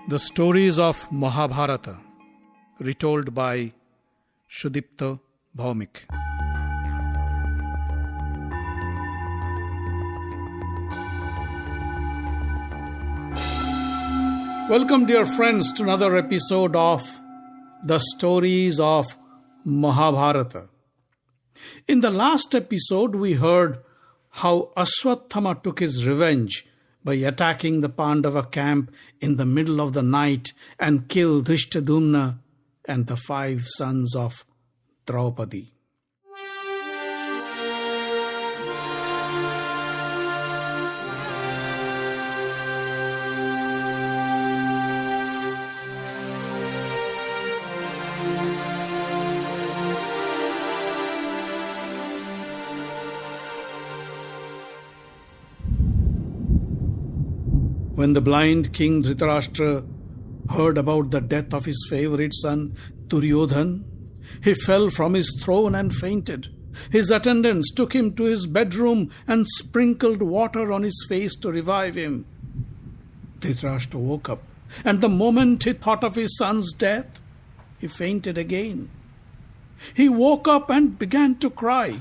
The stories of Mahabharata, retold by Sudipta Bhaumik. Welcome, dear friends, to another episode of The Stories of Mahabharata. In the last episode, we heard how Ashwatthama took his revenge by attacking the Pandava camp in the middle of the night and killed Drishtadumna and the 5 sons of Draupadi. When the blind king Dhritarashtra heard about the death of his favorite son Duryodhan, he fell from his throne and fainted. His attendants took him to his bedroom and sprinkled water on his face to revive him. Dhritarashtra woke up, and the moment he thought of his son's death, he fainted again. He woke up and began to cry.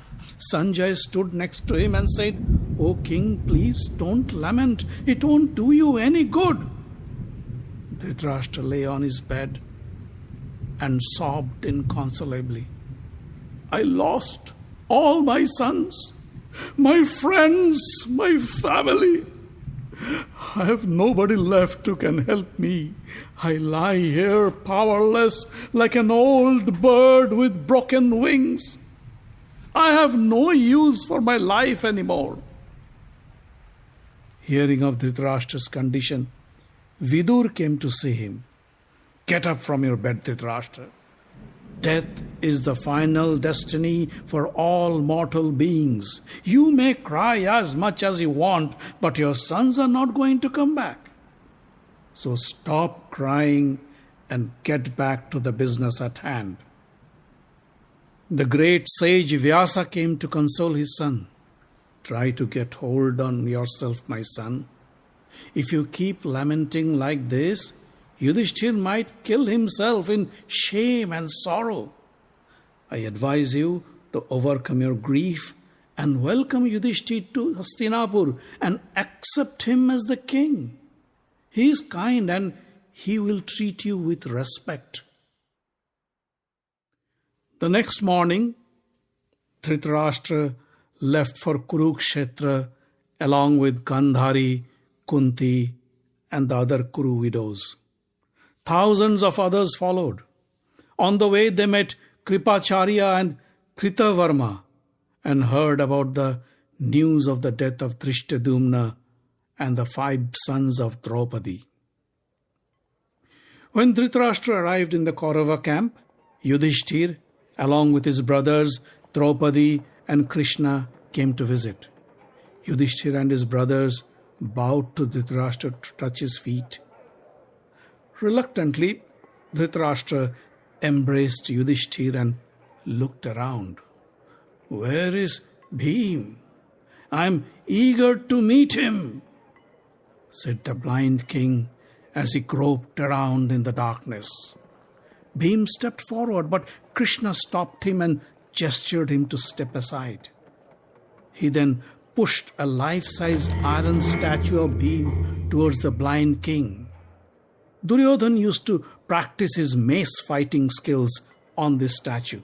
Sanjay stood next to him and said, "O king, please don't lament. It won't do you any good." Dhritarashtra lay on his bed and sobbed inconsolably. "I lost all my sons, my friends, my family. I have nobody left who can help me. I lie here powerless like an old bird with broken wings. I have no use for my life anymore." Hearing of Dhritarashtra's condition, Vidur came to see him. "Get up from your bed, Dhritarashtra. Death is the final destiny for all mortal beings. You may cry as much as you want, but your sons are not going to come back. So stop crying and get back to the business at hand." The great sage Vyasa came to console his son. "Try to get hold on yourself, my son. If you keep lamenting like this, Yudhishthir might kill himself in shame and sorrow. I advise you to overcome your grief and welcome Yudhishthir to Hastinapur and accept him as the king. He is kind and he will treat you with respect." The next morning, Dhritarashtra left for Kurukshetra along with Gandhari, Kunti, and the other Kuru widows. Thousands of others followed. On the way, they met Kripacharya and Kritavarma and heard about the news of the death of Drishtadumna and the 5 sons of Draupadi. When Dhritarashtra arrived in the Kaurava camp, Yudhishthir, along with his brothers Draupadi and Krishna, came to visit. Yudhishthir and his brothers bowed to Dhritarashtra to touch his feet. Reluctantly, Dhritarashtra embraced Yudhishthir and looked around. "Where is Bhim? I am eager to meet him," said the blind king as he groped around in the darkness. Bhim stepped forward, but Krishna stopped him and gestured him to step aside. He then pushed a life-sized iron statue of Bhim towards the blind king. Duryodhan used to practice his mace fighting skills on this statue.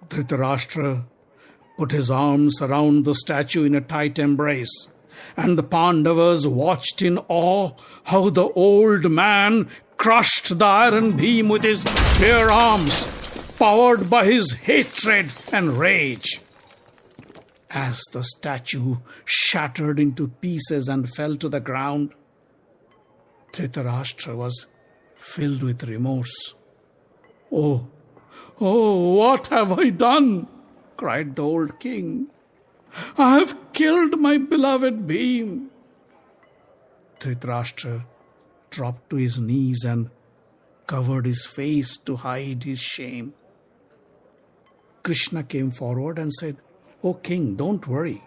Dhritarashtra put his arms around the statue in a tight embrace, and the Pandavas watched in awe how the old man crushed the iron Bhim with his bare arms, powered by his hatred and rage. As the statue shattered into pieces and fell to the ground, Dhritarashtra was filled with remorse. Oh, what have I done?" cried the old king. "I have killed my beloved Bhim." Dhritarashtra dropped to his knees and covered his face to hide his shame. Krishna came forward and said, "O king, don't worry.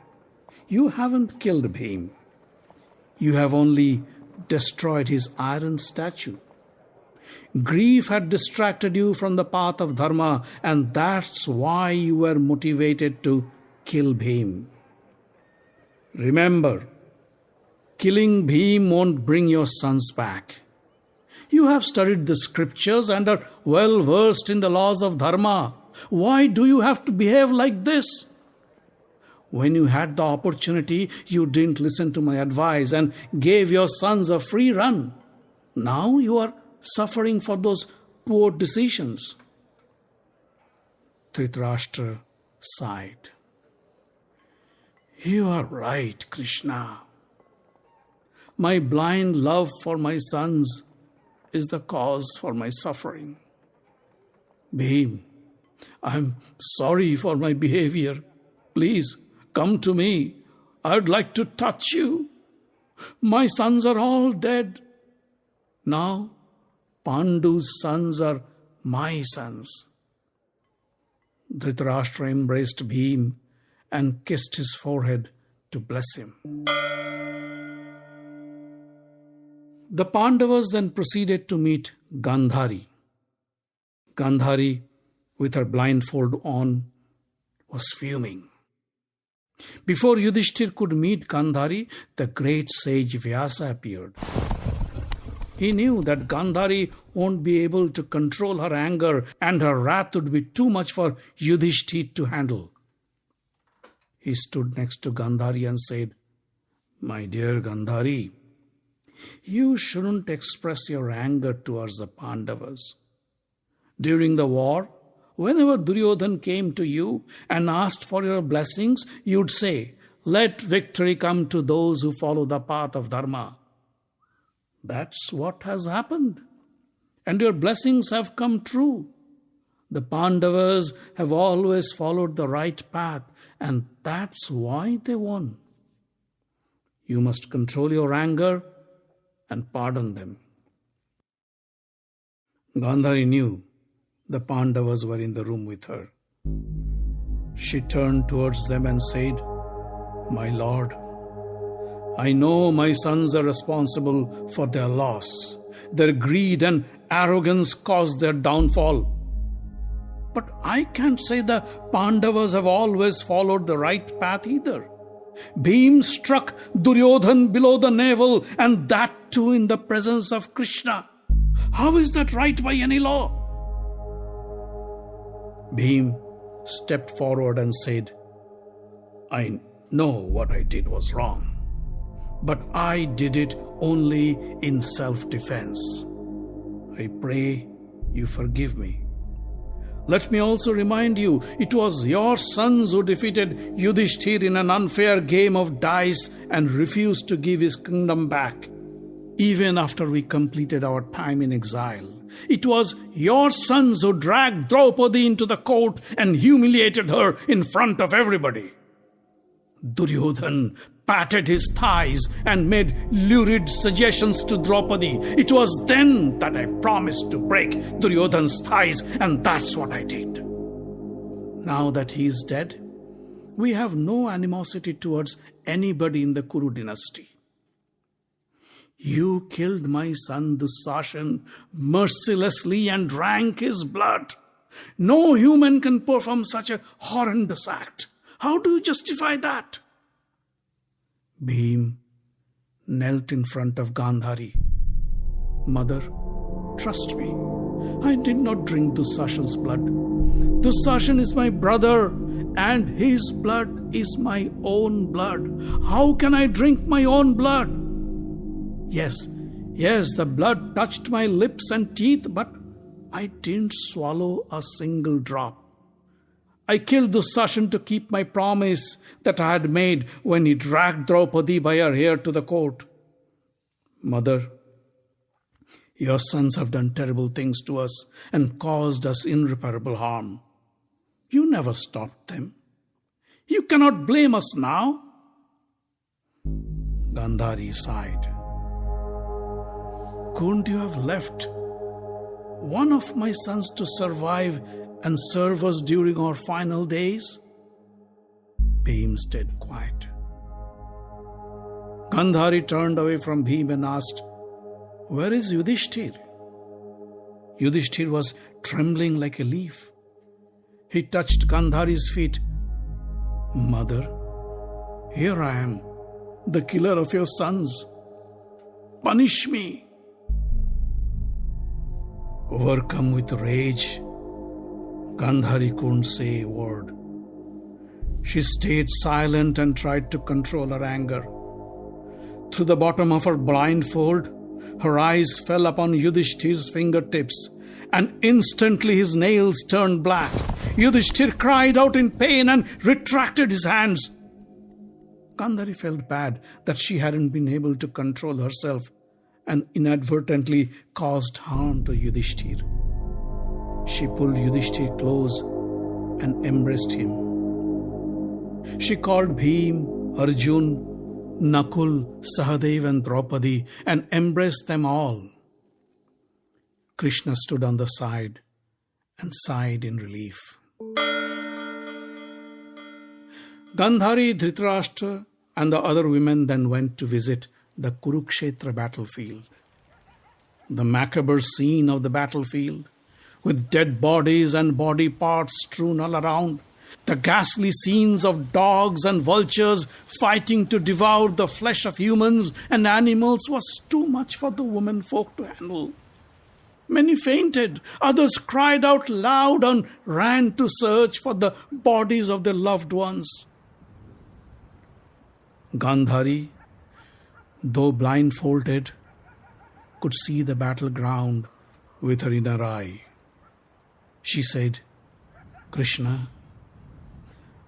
You haven't killed Bhim. You have only destroyed his iron statue. Grief had distracted you from the path of dharma, and that's why you were motivated to kill Bhim. Remember, killing Bhim won't bring your sons back. You have studied the scriptures and are well versed in the laws of dharma. Why do you have to behave like this? When you had the opportunity, you didn't listen to my advice and gave your sons a free run. Now you are suffering for those poor decisions. Dhritarashtra sighed. You are right, Krishna. My blind love for my sons is the cause for my suffering. Bhim, I'm sorry for my behavior. Please come to me. I'd like to touch you. My sons are all dead. Now, Pandu's sons are my sons. Dhritarashtra embraced Bhim and kissed his forehead to bless him. The Pandavas then proceeded to meet Gandhari. Gandhari, with her blindfold on, was fuming. Before Yudhishthir could meet Gandhari, the great sage Vyasa appeared. He knew that Gandhari won't be able to control her anger and her wrath would be too much for Yudhishthir to handle. He stood next to Gandhari and said, My dear Gandhari, you shouldn't express your anger towards the Pandavas. During the war, whenever Duryodhan came to you and asked for your blessings, you'd say, Let victory come to those who follow the path of dharma. That's what has happened. And your blessings have come true. The Pandavas have always followed the right path, and that's why they won. You must control your anger and pardon them. Gandhari knew the Pandavas were in the room with her. She turned towards them and said, My lord, I know my sons are responsible for their loss. Their greed and arrogance caused their downfall. But I can't say the Pandavas have always followed the right path either. Bhim struck Duryodhan below the navel, and that too in the presence of Krishna. How is that right by any law? Bhim stepped forward and said, I know what I did was wrong, but I did it only in self-defense. I pray you forgive me. Let me also remind you, it was your sons who defeated Yudhishthir in an unfair game of dice and refused to give his kingdom back, even after we completed our time in exile. It was your sons who dragged Draupadi into the court and humiliated her in front of everybody. Duryodhan patted his thighs and made lurid suggestions to Draupadi. It was then that I promised to break Duryodhan's thighs, and that's what I did. Now that he is dead, we have no animosity towards anybody in the Kuru dynasty. You killed my son Dusashan mercilessly and drank his blood. No human can perform such a horrendous act. How do you justify that? Bhim knelt in front of Gandhari. Mother, trust me. I did not drink Dusashan's blood. Dusashan is my brother, and his blood is my own blood. How can I drink my own blood? Yes, the blood touched my lips and teeth, but I didn't swallow a single drop. I killed Dusashan to keep my promise that I had made when he dragged Draupadi by her hair to the court. Mother, your sons have done terrible things to us and caused us irreparable harm. You never stopped them. You cannot blame us now. Gandhari sighed. Couldn't you have left one of my sons to survive and serve us during our final days? Bhim stayed quiet. Gandhari turned away from Bhim and asked, "Where is Yudhishthir?" Yudhishthir was trembling like a leaf. He touched Gandhari's feet. "Mother, here I am, the killer of your sons. Punish me." Overcome with rage, Gandhari couldn't say a word. She stayed silent and tried to control her anger. Through the bottom of her blindfold, her eyes fell upon Yudhishthir's fingertips, and instantly his nails turned black. Yudhishthir cried out in pain and retracted his hands. Gandhari felt bad that she hadn't been able to control herself and inadvertently caused harm to Yudhishthir. She pulled Yudhishthir close and embraced him. She called Bhim, Arjun, Nakul, Sahadev and Draupadi and embraced them all. Krishna stood on the side and sighed in relief. Gandhari, Dhritarashtra and the other women then went to visit the Kurukshetra battlefield. The macabre scene of the battlefield, with dead bodies and body parts strewn all around, the ghastly scenes of dogs and vultures fighting to devour the flesh of humans and animals was too much for the women folk to handle. Many fainted, others cried out loud and ran to search for the bodies of their loved ones. Gandhari, though blindfolded, could see the battleground with her inner eye. She said, "Krishna,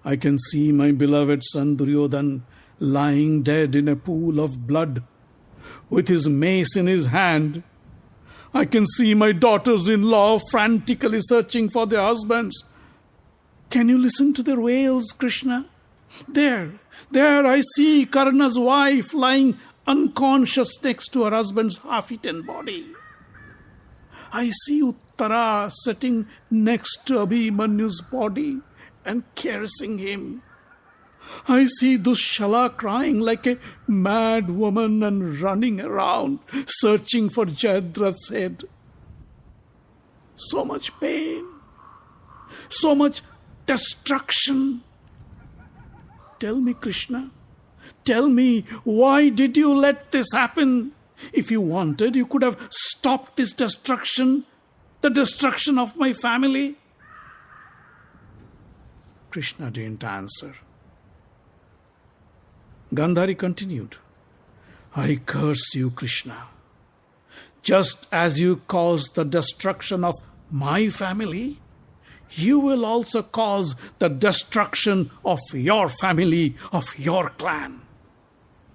I can see my beloved son Duryodhan lying dead in a pool of blood with his mace in his hand. I can see my daughters-in-law frantically searching for their husbands. Can you listen to their wails, Krishna? There I see Karna's wife lying unconscious next to her husband's half-eaten body. I see Uttara sitting next to Abhimanyu's body and caressing him. I see Dushala crying like a mad woman and running around, searching for Jayadratha's head. So much pain, so much destruction. Tell me, Krishna, tell me, why did you let this happen? If you wanted, you could have stopped this destruction, the destruction of my family." Krishna didn't answer. Gandhari continued, "I curse you, Krishna. Just as you caused the destruction of my family, you will also cause the destruction of your family, of your clan.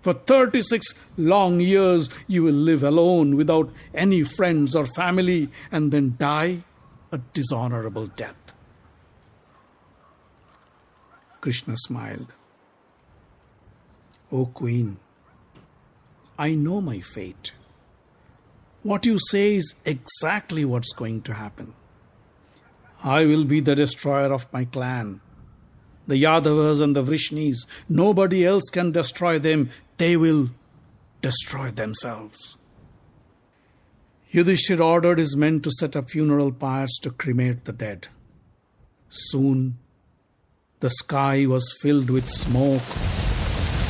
For 36 long years, you will live alone without any friends or family and then die a dishonorable death." Krishna smiled. "O Queen, I know my fate. What you say is exactly what's going to happen. I will be the destroyer of my clan. The Yadavas and the Vrishnis, nobody else can destroy them. They will destroy themselves." Yudhishthir ordered his men to set up funeral pyres to cremate the dead. Soon, the sky was filled with smoke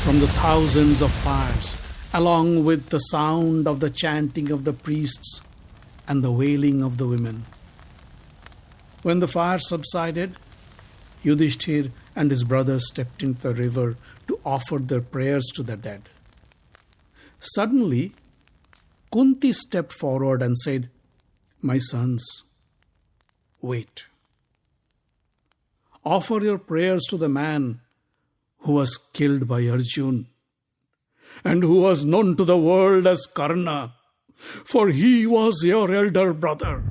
from the thousands of pyres, along with the sound of the chanting of the priests and the wailing of the women. When the fire subsided, Yudhishthir and his brothers stepped into the river to offer their prayers to the dead. Suddenly, Kunti stepped forward and said, "My sons, wait. Offer your prayers to the man who was killed by Arjun and who was known to the world as Karna, for he was your elder brother.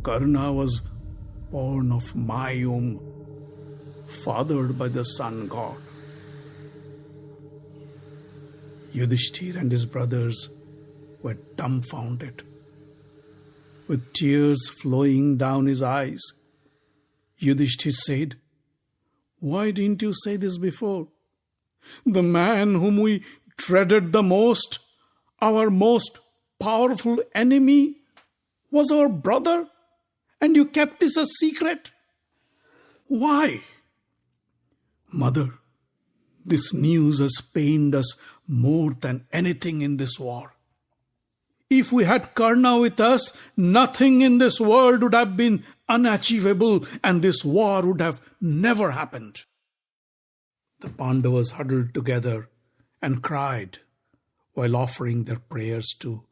Karna was born of my womb, fathered by the sun god." Yudhishthir and his brothers were dumbfounded. With tears flowing down his eyes, Yudhishthir said, "Why didn't you say this before? The man whom we dreaded the most, Our most powerful enemy was our brother, and you kept this a secret. Why? Mother, this news has pained us more than anything in this war. If we had Karna with us, nothing in this world would have been unachievable, and this war would have never happened. The Pandavas huddled together and cried while offering their prayers to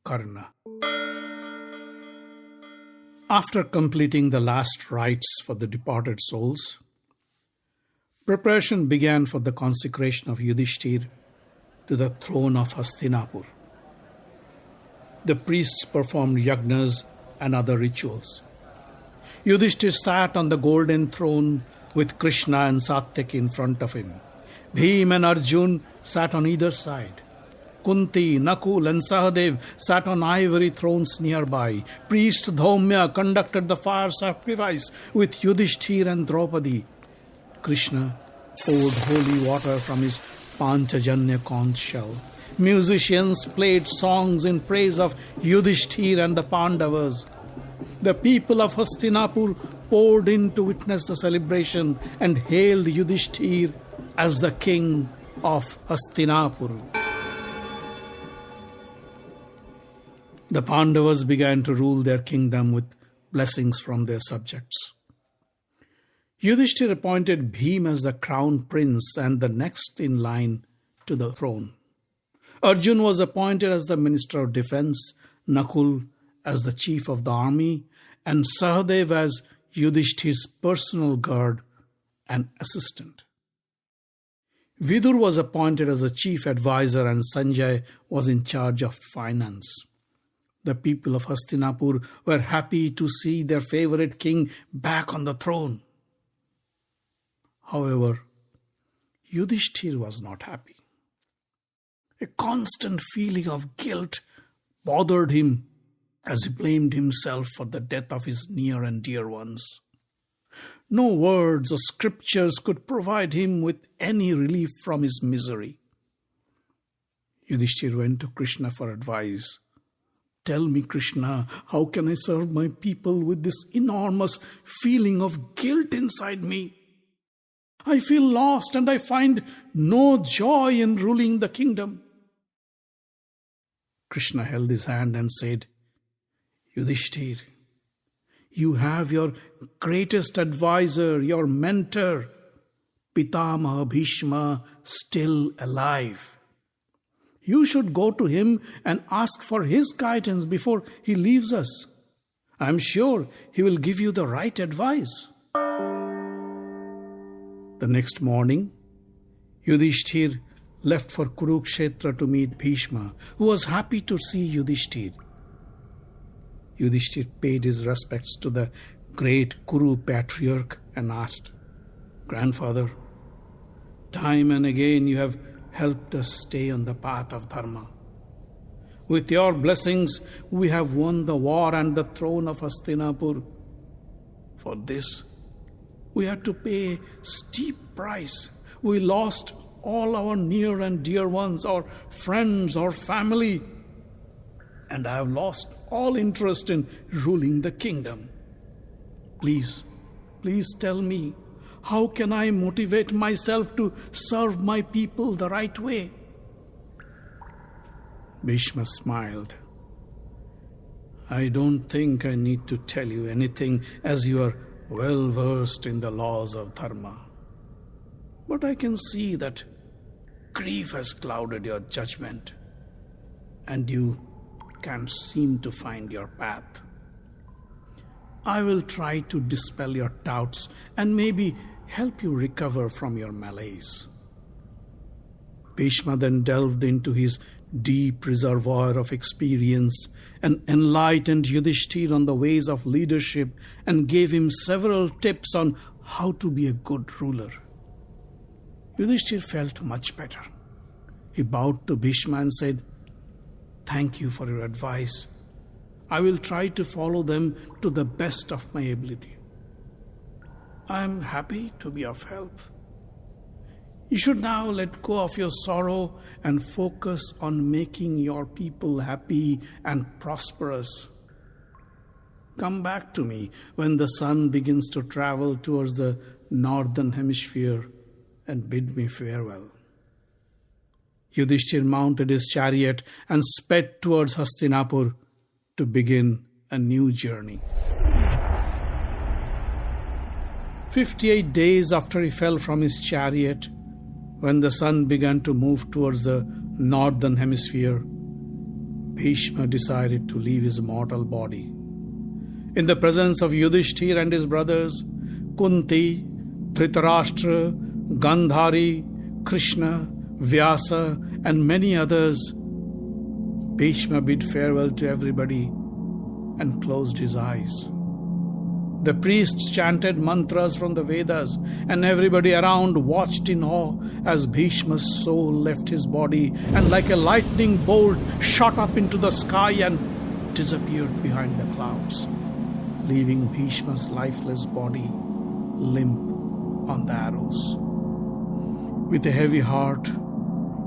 Karna. After completing the last rites for the departed souls, preparation began for the consecration of Yudhishthir to the throne of Hastinapur. The priests performed yagnas and other rituals. Yudhishthir sat on the golden throne with Krishna and Satyaki in front of him. Bhim and Arjun sat on either side. Kunti, Nakul and Sahadev sat on ivory thrones nearby. Priest Dhaumya conducted the fire sacrifice with Yudhishthir and Draupadi. Krishna poured holy water from his Panchajanya conch shell. Musicians played songs in praise of Yudhishthir and the Pandavas. The people of Hastinapur poured in to witness the celebration and hailed Yudhishthir as the king of Hastinapur. The Pandavas began to rule their kingdom with blessings from their subjects. Yudhishthir appointed Bhim as the crown prince and the next in line to the throne. Arjun was appointed as the minister of defense, Nakul as the chief of the army, and Sahadev as Yudhishthir's personal guard and assistant. Vidur was appointed as the chief advisor, and Sanjay was in charge of finance. The people of Hastinapur were happy to see their favorite king back on the throne. However, Yudhishthir was not happy. A constant feeling of guilt bothered him as he blamed himself for the death of his near and dear ones. No words or scriptures could provide him with any relief from his misery. Yudhishthir went to Krishna for advice. Tell me, Krishna, how can I serve my people with this enormous feeling of guilt inside me? I feel lost and I find no joy in ruling the kingdom. Krishna held his hand and said, Yudhishthir, you have your greatest advisor, your mentor, Pitamaha Bhishma, still alive. You should go to him and ask for his guidance before he leaves us. I am sure he will give you the right advice. The next morning, Yudhishthir left for Kurukshetra to meet Bhishma, who was happy to see Yudhishthir. Yudhishthir paid his respects to the great Kuru patriarch and asked, Grandfather, time and again you have helped us stay on the path of dharma. With your blessings, we have won the war and the throne of Hastinapur. For this, we had to pay a steep price. We lost all our near and dear ones, our friends, our family, and I have lost all interest in ruling the kingdom. Please tell me, how can I motivate myself to serve my people the right way? Bhishma smiled. I don't think I need to tell you anything, as you are well versed in the laws of dharma. But I can see that grief has clouded your judgment, and you can't seem to find your path. I will try to dispel your doubts and maybe help you recover from your malaise. Bhishma then delved into his deep reservoir of experience and enlightened Yudhishthir on the ways of leadership and gave him several tips on how to be a good ruler. Yudhishthir felt much better. He bowed to Bhishma and said, Thank you for your advice. I will try to follow them to the best of my ability. I am happy to be of help. You should now let go of your sorrow and focus on making your people happy and prosperous. Come back to me when the sun begins to travel towards the northern hemisphere and bid me farewell." Yudhishthir mounted his chariot and sped towards Hastinapur to begin a new journey. 58 days after he fell from his chariot, when the sun began to move towards the northern hemisphere, Bhishma decided to leave his mortal body. In the presence of Yudhishthir and his brothers, Kunti, Dhritarashtra, Gandhari, Krishna, Vyasa, and many others, Bhishma bid farewell to everybody and closed his eyes. The priests chanted mantras from the Vedas, and everybody around watched in awe as Bhishma's soul left his body and like a lightning bolt shot up into the sky and disappeared behind the clouds, leaving Bhishma's lifeless body limp on the arrows. With a heavy heart,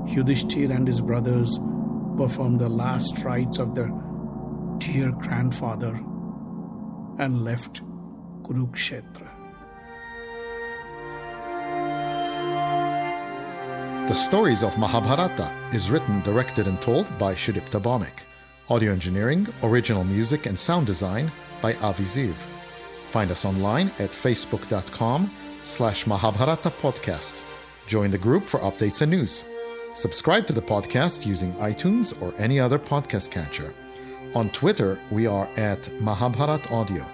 Yudhishthir and his brothers performed the last rites of their dear grandfather and left Kurukshetra. The Stories of Mahabharata is written, directed and told by Sudipta Bhawmik. Audio engineering, original music and sound design by Avi Ziv. Find us online at facebook.com/Mahabharata podcast. Join the group for updates and news. Subscribe to the podcast using iTunes or any other podcast catcher. On Twitter, we are at Mahabharat Audio.